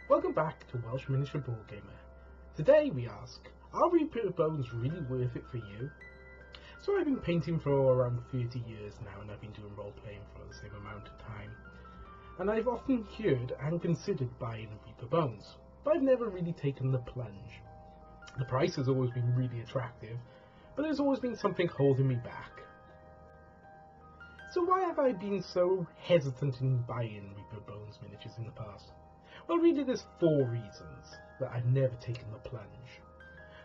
Welcome back to Welsh Miniature Board Gamer. Today we ask, are Reaper Bones really worth it for you? So I've been painting for around 30 years now, and I've been doing role playing for the same amount of time. And I've often heard and considered buying Reaper Bones, but I've never really taken the plunge. The price has always been really attractive, but there's always been something holding me back. So why have I been so hesitant in buying Reaper Bones miniatures in the past? Well, really there's 4 reasons that I've never taken the plunge.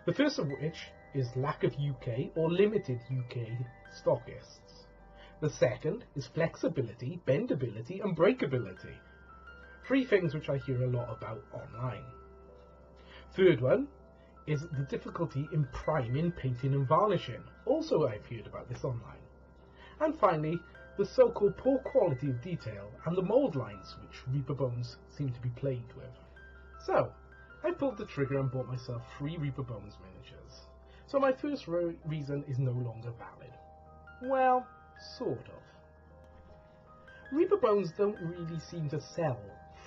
The first of which is lack of UK or limited UK stockists. The second is flexibility, bendability and breakability. 3 things which I hear a lot about online. Third one is the difficulty in priming, painting and varnishing. Also I've heard about this online. And finally, the so-called poor quality of detail and the mould lines which Reaper Bones seem to be plagued with. So, I pulled the trigger and bought myself 3 Reaper Bones miniatures. So my first reason is no longer valid. Well, sort of. Reaper Bones don't really seem to sell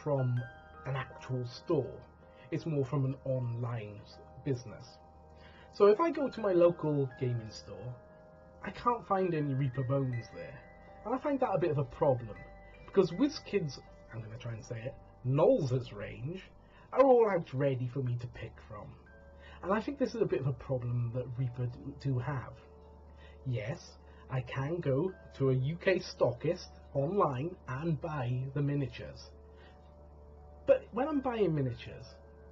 from an actual store. It's more from an online business. So if I go to my local gaming store, I can't find any Reaper Bones there. And I find that a bit of a problem, because WizKids, I'm going to try and say it, Knowles' range, are all out ready for me to pick from. And I think this is a bit of a problem that Reaper do have. Yes, I can go to a UK stockist online and buy the miniatures. But when I'm buying miniatures,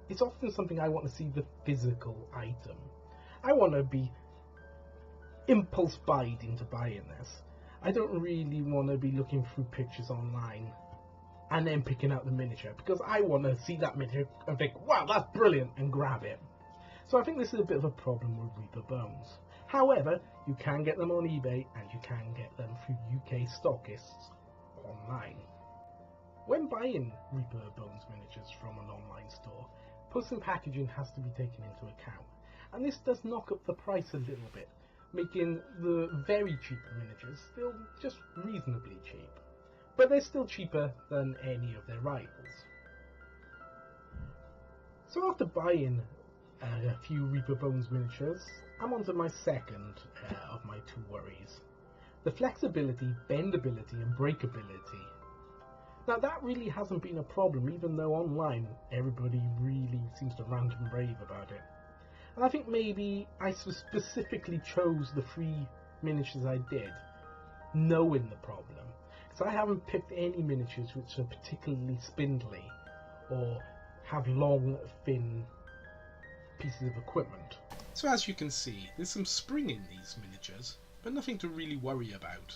it's often something I want to see the physical item. I want to be impulse buyed into buying this. I don't really want to be looking through pictures online and then picking out the miniature, because I want to see that miniature and think, wow, that's brilliant, and grab it. So I think this is a bit of a problem with Reaper Bones. However, you can get them on eBay and you can get them through UK stockists online. When buying Reaper Bones miniatures from an online store, post and packaging has to be taken into account, and this does knock up the price a little bit, making the very cheap miniatures still just reasonably cheap. But they're still cheaper than any of their rivals. So after buying a few Reaper Bones miniatures, I'm on to my second of my 2 worries. The flexibility, bendability and breakability. Now that really hasn't been a problem, even though online everybody really seems to rant and rave about it. And I think maybe I specifically chose the 3 miniatures I did, knowing the problem. Because I haven't picked any miniatures which are particularly spindly, or have long, thin pieces of equipment. So as you can see, there's some spring in these miniatures, but nothing to really worry about.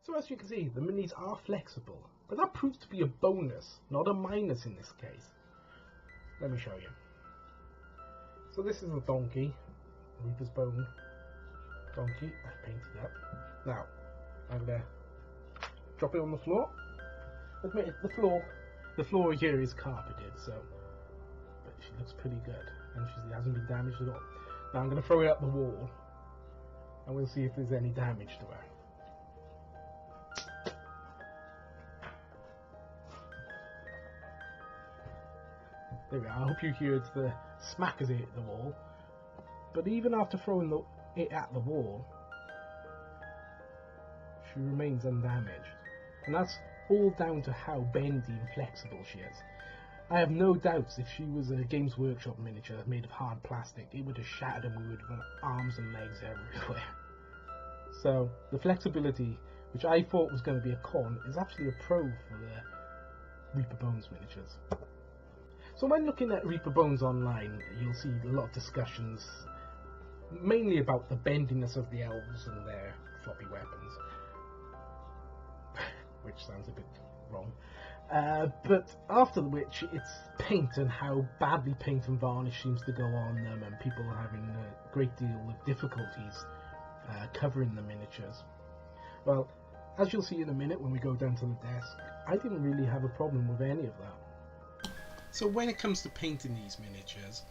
So as you can see, the minis are flexible, but that proves to be a bonus, not a minus in this case. Let me show you. So this is a donkey, Reaper's Bone donkey. I painted up. Now, I'm going to drop it on the floor. Admit it, the floor here is carpeted, so, but she looks pretty good, and she hasn't been damaged at all. Now I'm going to throw it up the wall, and we'll see if there's any damage to her. There we are. I hope you hear the smack as it hit the wall. But even after throwing it at the wall, she remains undamaged. And that's all down to how bendy and flexible she is. I have no doubts if she was a Games Workshop miniature made of hard plastic, it would have shattered and we would have arms and legs everywhere. So the flexibility, which I thought was going to be a con, is actually a pro for the Reaper Bones miniatures. So when looking at Reaper Bones online, you'll see a lot of discussions, mainly about the bendiness of the elves and their floppy weapons, which sounds a bit wrong. But after which, it's paint and how badly paint and varnish seems to go on them, and people are having a great deal of difficulties covering the miniatures. Well, as you'll see in a minute when we go down to the desk, I didn't really have a problem with any of that. So when it comes to painting these miniatures,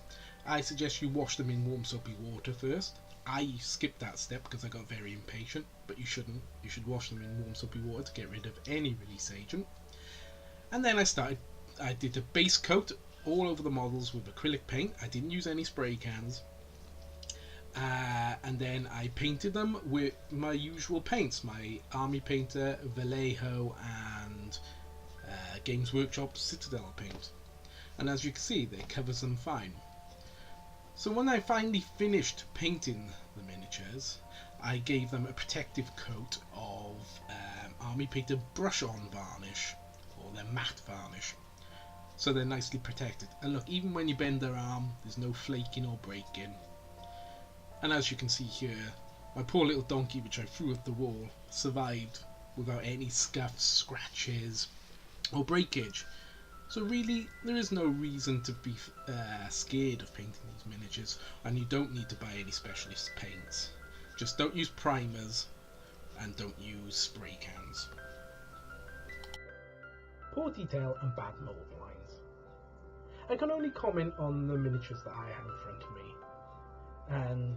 I suggest you wash them in warm soapy water first. I skipped that step because I got very impatient, but you shouldn't. You should wash them in warm soapy water to get rid of any release agent. And then I started I did a base coat all over the models with acrylic paint. I didn't use any spray cans. And then I painted them with my usual paints, my Army Painter, Vallejo and Games Workshop Citadel paint. And as you can see, it covers them fine. So when I finally finished painting the miniatures, I gave them a protective coat of Army Painter brush-on varnish, or their matte varnish, so they're nicely protected. And look, even when you bend their arm, there's no flaking or breaking. And as you can see here, my poor little donkey, which I threw at the wall, survived without any scuffs, scratches or breakage. So really, there is no reason to be scared of painting these miniatures, and you don't need to buy any specialist paints. Just don't use primers and don't use spray cans. Poor detail and bad mold lines. I can only comment on the miniatures that I had in front of me, and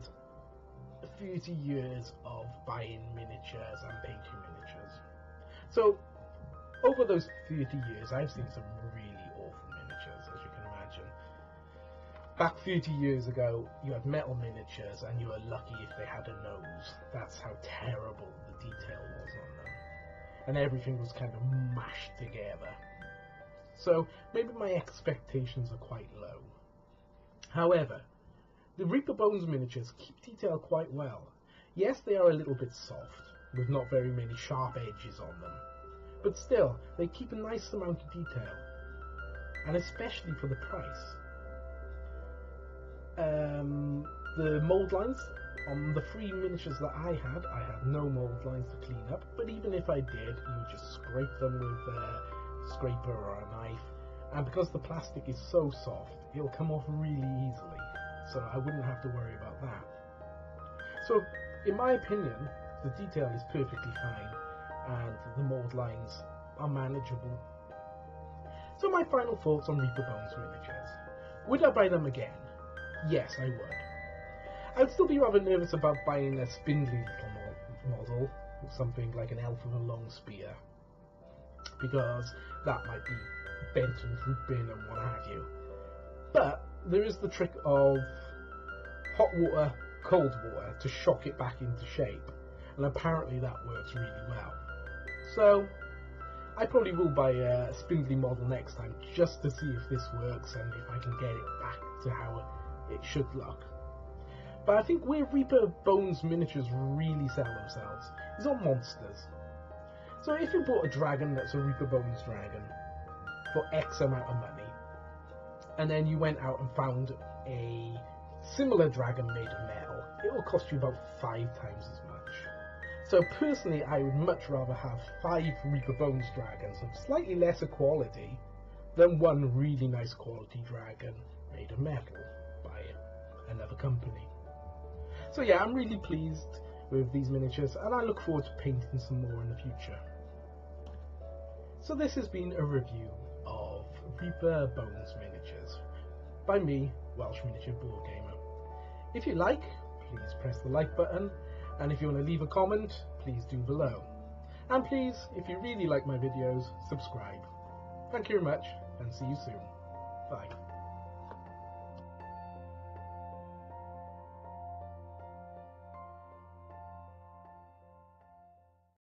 30 years of buying miniatures and painting miniatures. So over those 30 years, I've seen some really awful miniatures, as you can imagine. Back 30 years ago, you had metal miniatures and you were lucky if they had a nose. That's how terrible the detail was on them. And everything was kind of mashed together. So maybe my expectations are quite low. However, the Reaper Bones miniatures keep detail quite well. Yes, they are a little bit soft, with not very many sharp edges on them. But still, they keep a nice amount of detail, and especially for the price. The mold lines on the 3 miniatures that I had no mold lines to clean up, but even if I did, you would just scrape them with a scraper or a knife, and because the plastic is so soft, it'll come off really easily, so I wouldn't have to worry about that. So, in my opinion, the detail is perfectly fine, and the mold lines are manageable. So my final thoughts on Reaper Bones miniatures. Would I buy them again? Yes, I would. I'd still be rather nervous about buying a spindly little model, something like an elf with a long spear, because that might be bent and drooping and what have you. But there is the trick of hot water, cold water to shock it back into shape, and apparently that works really well. So I probably will buy a spindly model next time, just to see if this works and if I can get it back to how it should look. But I think where Reaper Bones miniatures really sell themselves is on monsters. So if you bought a dragon that's a Reaper Bones dragon for X amount of money, and then you went out and found a similar dragon made of metal, it will cost you about 5 times as much. So personally, I would much rather have 5 Reaper Bones dragons of slightly lesser quality than one really nice quality dragon made of metal by another company. So yeah, I'm really pleased with these miniatures, and I look forward to painting some more in the future. So this has been a review of Reaper Bones miniatures by me, Welsh Miniature Board Gamer. If you like, please press the like button, and if you want to leave a comment, please do below. And please, if you really like my videos, subscribe. Thank you very much, and see you soon. Bye.